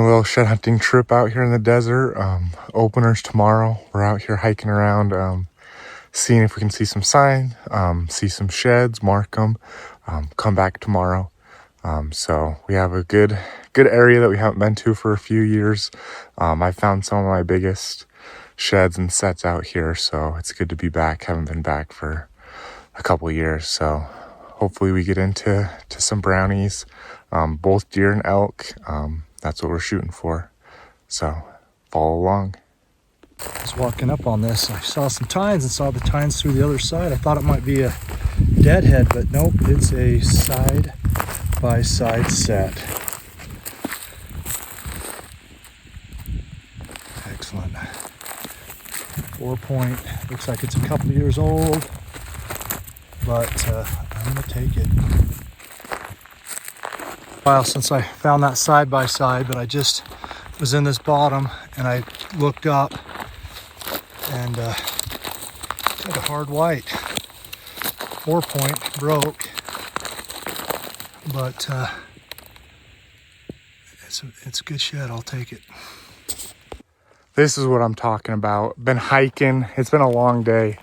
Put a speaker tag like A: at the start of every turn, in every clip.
A: A little shed hunting trip out here in the desert. Openers tomorrow. We're out here hiking around, seeing if we can see some sign, see some sheds, mark them, come back tomorrow. So we have a good area that we haven't been to for a few years. I found some of my biggest sheds and sets out here, so it's good to be back. Haven't been back for a couple of years, so hopefully we get into some brownies, both deer and elk. That's what we're shooting for. So follow along.
B: I was walking up on this. I saw some tines and saw the tines through the other side. I thought it might be a deadhead, but nope, it's a side-by-side set. Excellent. 4-point. Looks like it's a couple years old, but I'm gonna take it. A while since I found that side-by-side, but I just was in this bottom and I looked up and had a hard white. 4-point, broke, but it's a good shed. I'll take it.
A: This is what I'm talking about. Been hiking. It's been a long day.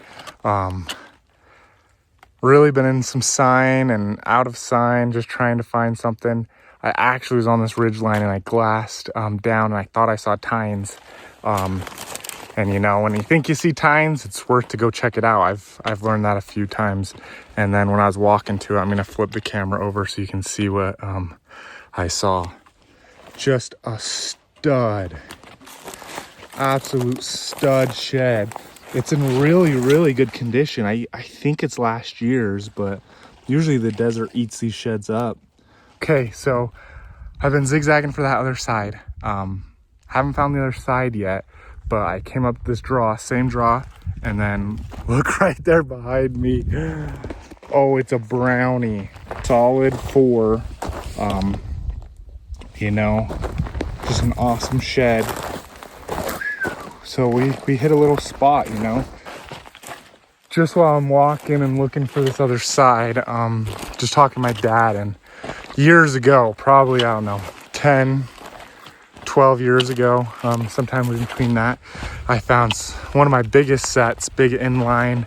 A: Really been in some sign and out of sign, just trying to find something. I actually was on this ridge line and I glassed down and I thought I saw tines. And you know, when you think you see tines, it's worth to go check it out. I've learned that a few times. And then when I was walking to it, I'm gonna flip the camera over so you can see what I saw. Just a stud, absolute stud shed. It's in really good condition. I think it's last year's, but usually the desert eats these sheds up. Okay, so I've been zigzagging for that other side. Haven't found the other side yet, but I came up this draw, same draw, and then look right there behind me. Oh, it's a brownie, solid 4. You know, just an awesome shed. So we hit a little spot, you know. Just while I'm walking and looking for this other side, just talking to my dad, and years ago, probably, I don't know, 10, 12 years ago, sometime in between that, I found one of my biggest sets, big inline,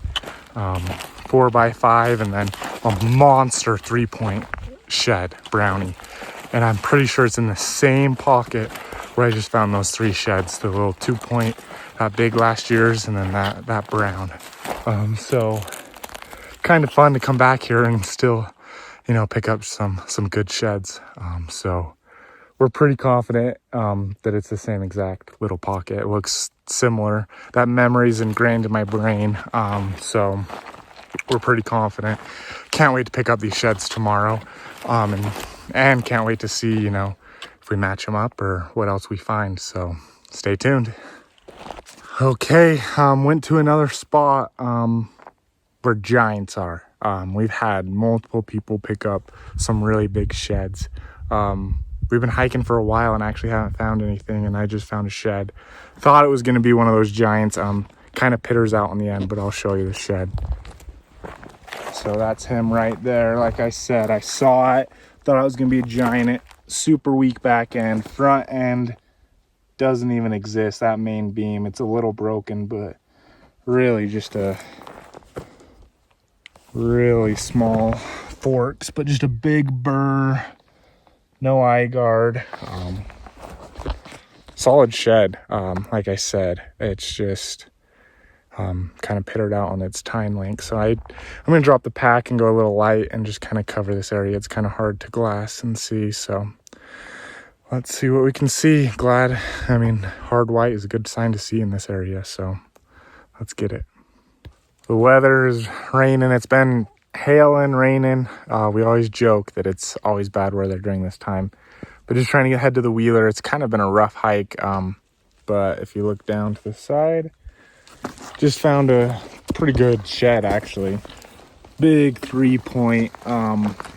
A: 4x5, and then a monster 3-point shed brownie. And I'm pretty sure it's in the same pocket where I just found those 3 sheds, the little 2-point, that big last year's, and then that brown. So kind of fun to come back here and still, you know, pick up some good sheds. So we're pretty confident that it's the same exact little pocket. It looks similar. That memory's ingrained in my brain. So we're pretty confident. Can't wait to pick up these sheds tomorrow. And can't wait to see, you know, if we match them up or what else we find. So stay tuned. Okay, went to another spot where giants are. We've had multiple people pick up some really big sheds. We've been hiking for a while and actually haven't found anything, and I just found a shed. Thought it was going to be one of those giants. Kind of pitters out on the end, but I'll show you the shed. So that's him right there. Like I said, I saw it, thought it was going to be a giant. Super weak back end, front end doesn't even exist. That main beam, it's a little broken, but really just a really small forks, but just a big burr, no eye guard. Solid shed. Like I said, it's just kind of pittered out on its tine length. So I'm gonna drop the pack and go a little light and just kind of cover this area. It's kind of hard to glass and see, so let's see what we can see. Hard white is a good sign to see in this area, so let's get it. The weather is raining. It's been hailing, raining. We always joke that it's always bad weather during this time, but just trying to head to the Wheeler. It's kind of been a rough hike, but if you look down to the side, just found a pretty good shed, actually. Big 3-point,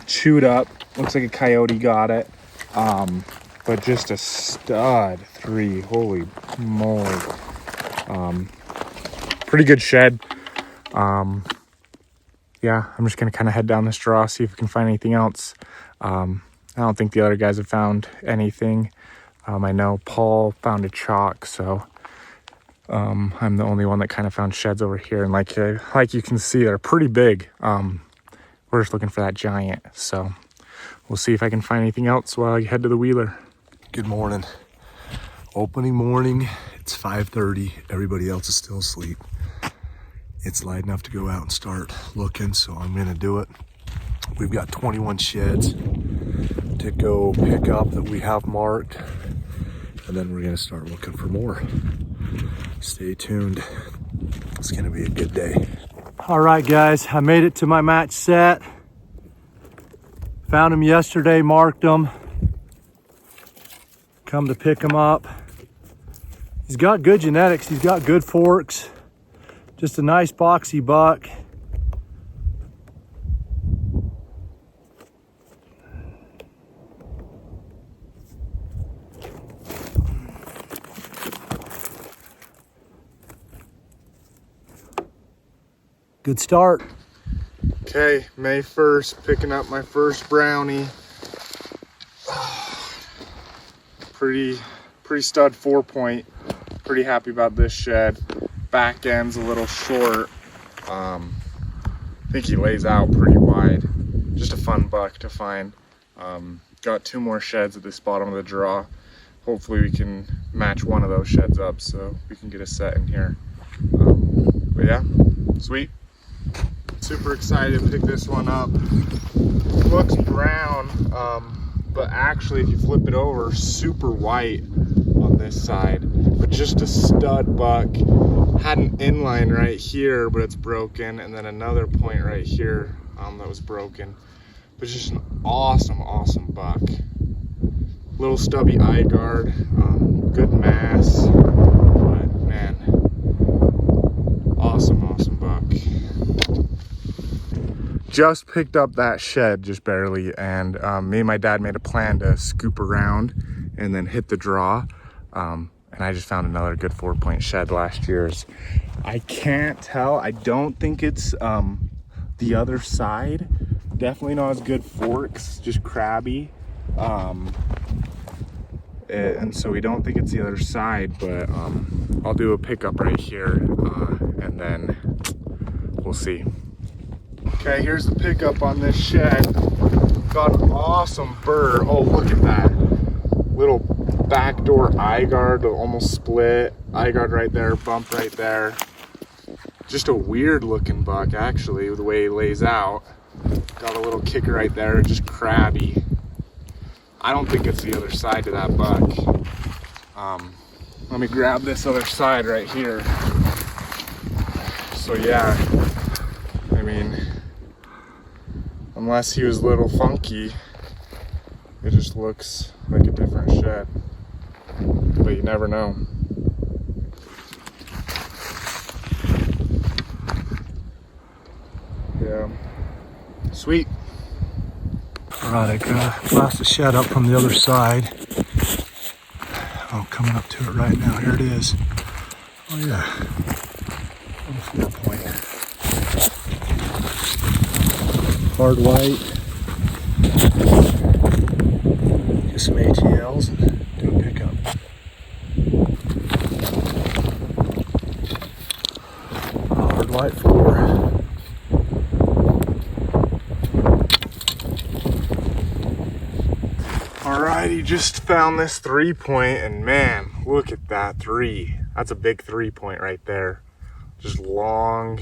A: chewed up. Looks like a coyote got it. But just a stud 3. Holy moly. Pretty good shed. Yeah, I'm just going to kind of head down this draw, see if we can find anything else. I don't think the other guys have found anything. I know Paul found a chalk, so I'm the only one that kind of found sheds over here. And like you can see, they're pretty big. We're just looking for that giant. So we'll see if I can find anything else while I head to the Wheeler.
C: Good morning. Opening morning. It's 5:30. Everybody else is still asleep. It's light enough to go out and start looking, so I'm gonna do it. We've got 21 sheds to go pick up that we have marked, and then we're gonna start looking for more. Stay tuned. It's gonna be a good day.
B: All right, guys, I made it to my match set. Found them yesterday, marked them. Come to pick him up. He's got good genetics. He's got good forks. Just a nice boxy buck. Good start.
A: Okay, May 1st, picking up my first brownie. Pretty stud 4-point. Pretty happy about this shed. Back end's a little short. I think he lays out pretty wide. Just a fun buck to find. Got 2 more sheds at this bottom of the draw. Hopefully we can match one of those sheds up so we can get a set in here. But yeah, sweet. Super excited to pick this one up. Looks brown, but actually if you flip it over, super white on this side. But just a stud buck. Had an inline right here, but it's broken, and then another point right here that was broken. But just an awesome buck. Little stubby eye guard, good mass, but man, awesome buck. Just picked up that shed, just barely, and me and my dad made a plan to scoop around and then hit the draw. And I just found another good 4-point shed last year's. I can't tell. I don't think it's the other side. Definitely not as good forks, just crabby. And so we don't think it's the other side, but I'll do a pickup right here and then we'll see. Okay, here's the pickup on this shed. Got an awesome burr. Oh, look at that. Little backdoor eye guard, almost split. Eye guard right there, bump right there. Just a weird looking buck, actually, the way he lays out. Got a little kicker right there, just crabby. I don't think it's the other side to that buck. Let me grab this other side right here. So yeah, I mean, unless he was a little funky, it just looks like a different shed. But you never know. Yeah. Sweet.
B: All right, I glassed the shed up from the other side. Oh, coming up to it right now. Here it is. Oh yeah, little 4-point. Hard white. Get some ATLs and do a pickup. Hard white 4.
A: Alrighty, just found this 3-point, and man, look at that 3. That's a big 3-point right there. Just long,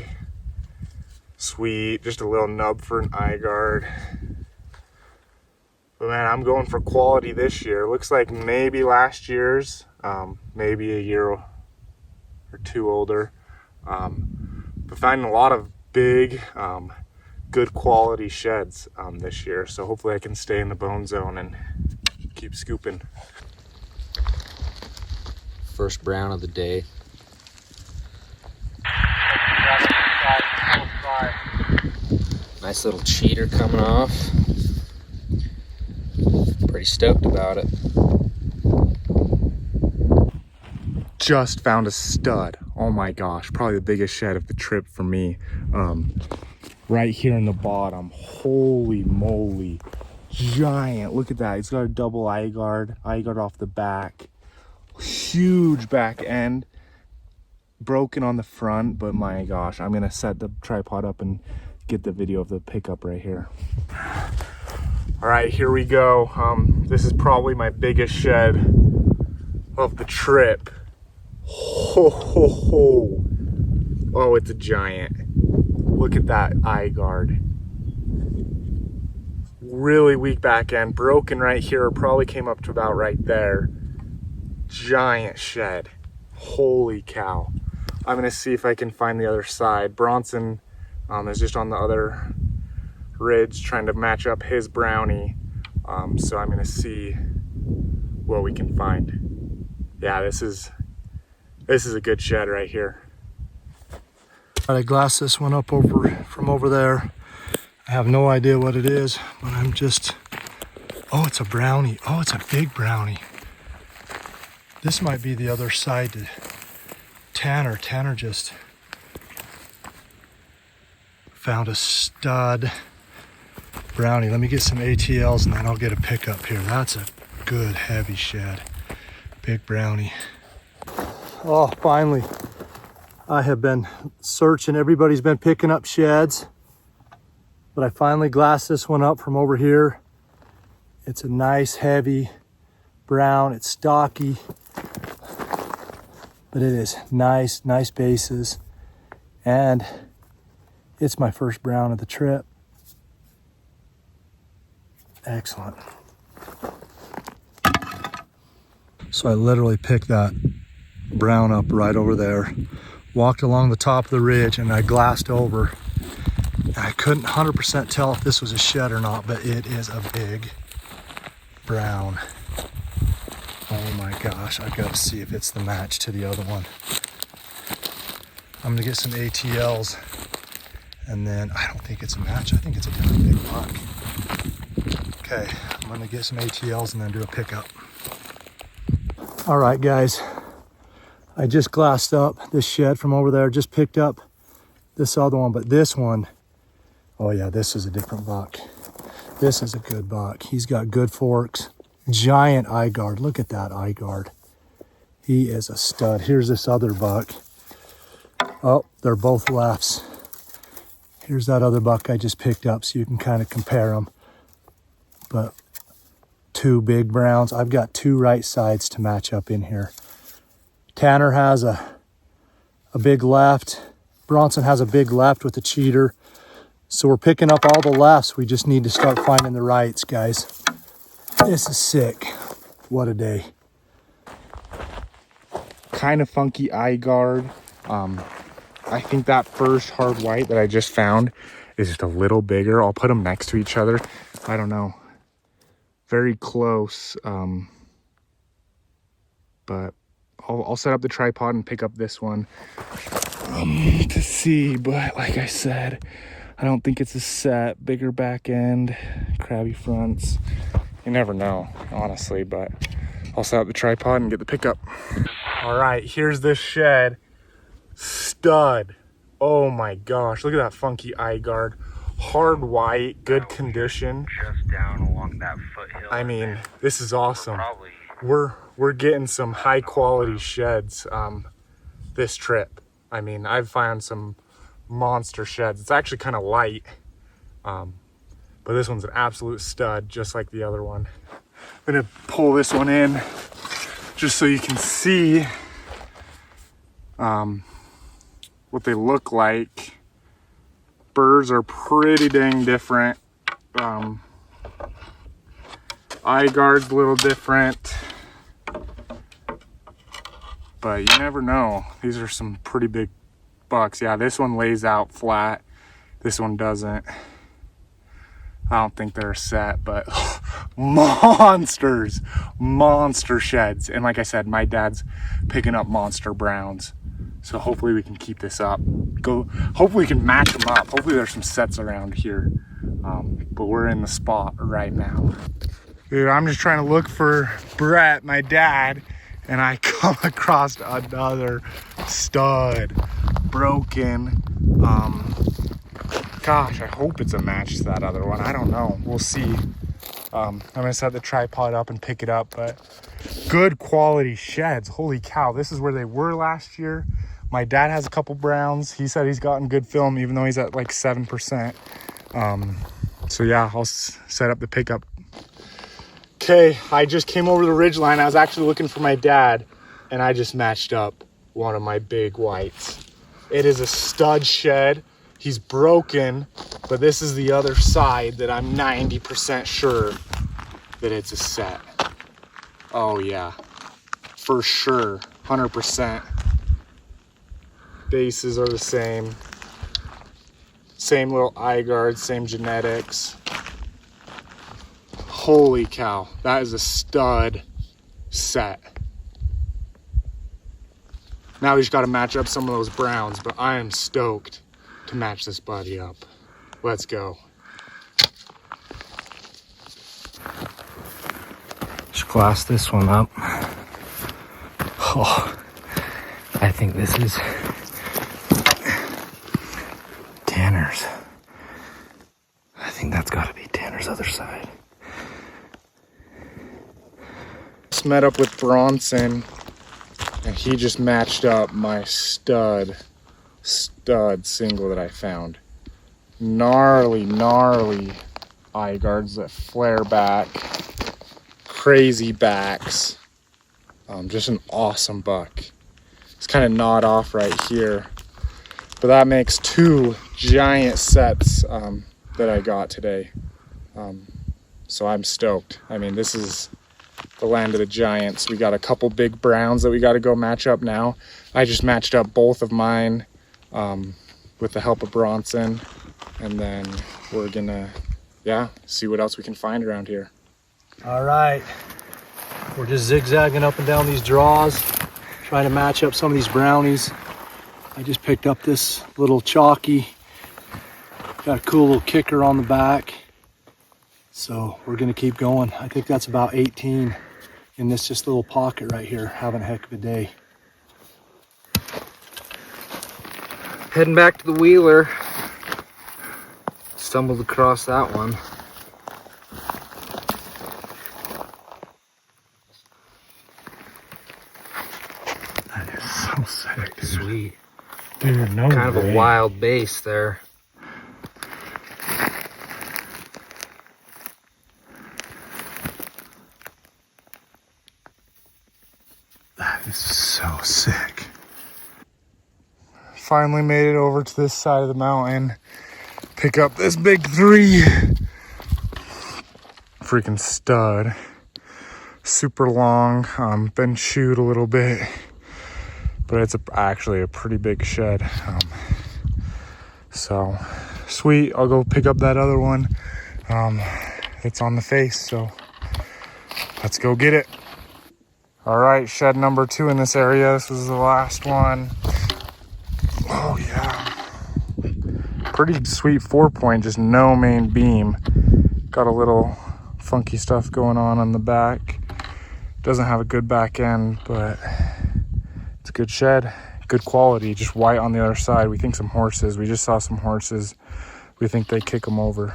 A: sweet, just a little nub for an eye guard. But man, I'm going for quality this year. Looks like maybe last year's, maybe a year or 2 older. But finding a lot of big, good quality sheds this year. So hopefully I can stay in the bone zone and keep scooping.
D: First brown of the day. Nice little cheater coming off. Pretty stoked about it.
A: Just found a stud. Oh my gosh, probably the biggest shed of the trip for me. Right here in the bottom. Holy moly. giant. Look at that. It's got a double eye guard off the back. Huge back end. Broken on the front, but my gosh, I'm gonna set the tripod up and get the video of the pickup right here. All right, here we go. This is probably my biggest shed of the trip. Ho, ho, ho. Oh, it's a giant. Look at that eye guard. Really weak back end, broken right here. Probably came up to about right there. Giant shed. Holy cow. I'm gonna see if I can find the other side. Bronson is just on the other ridge trying to match up his brownie. So I'm gonna see what we can find. Yeah, this is a good shed right here.
B: I glassed this one up from over there. I have no idea what it is, but I'm just, oh, it's a brownie. Oh, it's a big brownie. This might be the other side to Tanner. Tanner just found a stud brownie. Let me get some ATLs and then I'll get a pickup here. That's a good heavy shed. Big brownie. Oh, finally. I have been searching. Everybody's been picking up sheds, but I finally glassed this one up from over here. It's a nice heavy brown. It's stocky, but it is nice bases. And it's my first brown of the trip. Excellent. So I literally picked that brown up right over there, walked along the top of the ridge, and I glassed over. I couldn't 100% tell if this was a shed or not, but it is a big brown. Oh my gosh, I've got to see if it's the match to the other one. I'm gonna get some ATLs, and then I don't think it's a match. I think it's a different big buck. Okay, I'm gonna get some ATLs and then do a pickup. All right, guys. I just glassed up this shed from over there, just picked up this other one, but this one, oh yeah, this is a different buck. This is a good buck. He's got good forks, giant eye guard. Look at that eye guard. He is a stud. Here's this other buck. Oh, they're both lefts. Here's that other buck I just picked up so you can kind of compare them. But two big browns. I've got two right sides to match up in here. Tanner has a big left. Bronson has a big left with a cheater. So we're picking up all the lefts. We just need to start finding the rights, guys. This is sick. What a day.
A: Kind of funky eye guard. I think that first hard white that I just found is just a little bigger. I'll put them next to each other. I don't know. Very close. But I'll set up the tripod and pick up this one to see. But like I said, I don't think it's a set. Bigger back end, crabby fronts. You never know, honestly, but I'll set up the tripod and get the pickup. All right, here's this shed. Stud. Oh my gosh, look at that funky eye guard. Hard white, good condition.
D: Just down along that foothill.
A: I mean, this is awesome. We're getting some high quality sheds this trip. I mean, I've found some monster sheds. It's actually kind of light, but this one's an absolute stud, just like the other one. I'm gonna pull this one in just so you can see what they look like. Birds are pretty dang different. Eye guard's a little different, but you never know. These are some pretty big bucks. Yeah, this one lays out flat. This one doesn't. I don't think they're a set, but monsters, monster sheds. And like I said, my dad's picking up monster browns. So hopefully we can keep this up. Hopefully we can match them up. Hopefully there's some sets around here. But we're in the spot right now. Dude, I'm just trying to look for Brett, my dad, and I come across another stud. Broken. Gosh, I hope it's a match to that other one. I don't know. We'll see. I'm gonna set the tripod up and pick it up, but good quality sheds. Holy cow, this is where they were last year. My dad has a couple browns. He said he's gotten good film, even though he's at like 7%. So yeah, I'll set up the pickup. Okay, I just came over the ridgeline. I was actually looking for my dad, and I just matched up one of my big whites. It is a stud shed. He's broken, but this is the other side that I'm 90% sure that it's a set. Oh yeah, for sure, 100%. Bases are the same. Same little eye guards, same genetics. Holy cow, that is a stud set. Now we just gotta match up some of those browns, but I am stoked to match this buddy up. Let's go.
D: Just glass this one up. Oh, I think this is Tanner's. I think that's gotta be Tanner's other side.
A: Just met up with Bronson, and he just matched up my stud single that I found. Gnarly eye guards that flare back, crazy backs. Just an awesome buck. It's kind of gnawed off right here, but that makes 2 giant sets that I got today. So I'm stoked. I mean, this is the land of the giants. We got a couple big browns that we got to go match up now. I just matched up both of mine with the help of Bronson, and then we're gonna see what else we can find around here.
B: All right, we're just zigzagging up and down these draws, trying to match up some of these brownies. I just picked up this little chalky, got a cool little kicker on the back, so we're gonna keep going. I think that's about 18 in this just little pocket right here, having a heck of a day.
D: Heading back to the Wheeler. Stumbled across that one.
A: That is so sick.
D: Sweet.
A: Dude, no
D: Kind of
A: way.
D: a wild base there.
A: That is so sick. Finally made it over to this side of the mountain. Pick up this big 3. Freaking stud. Super long. Been chewed a little bit, but it's actually a pretty big shed. So sweet. I'll go pick up that other one. It's on the face, so let's go get it. All right, shed number 2 in this area. This was the last one. Oh yeah, pretty sweet 4-point, just no main beam. Got a little funky stuff going on the back. Doesn't have a good back end, but it's a good shed, good quality, just white on the other side. We think some horses. We just saw some horses. We think they kick them over.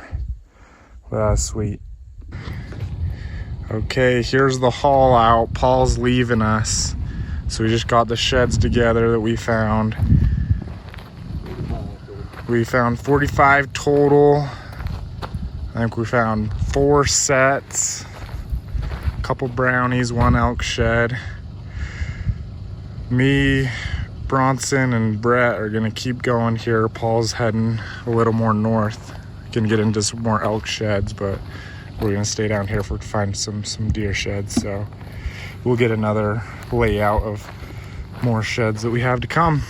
A: Well, that's sweet. Okay, here's the haul out. Paul's leaving us. So we just got the sheds together that we found. We found 45 total. I think we found 4 sets, a couple brownies, 1 elk shed. Me, Bronson, and Brett are gonna keep going here. Paul's heading a little more north. Gonna get into some more elk sheds, but we're gonna stay down here to find some deer sheds. So we'll get another layout of more sheds that we have to come.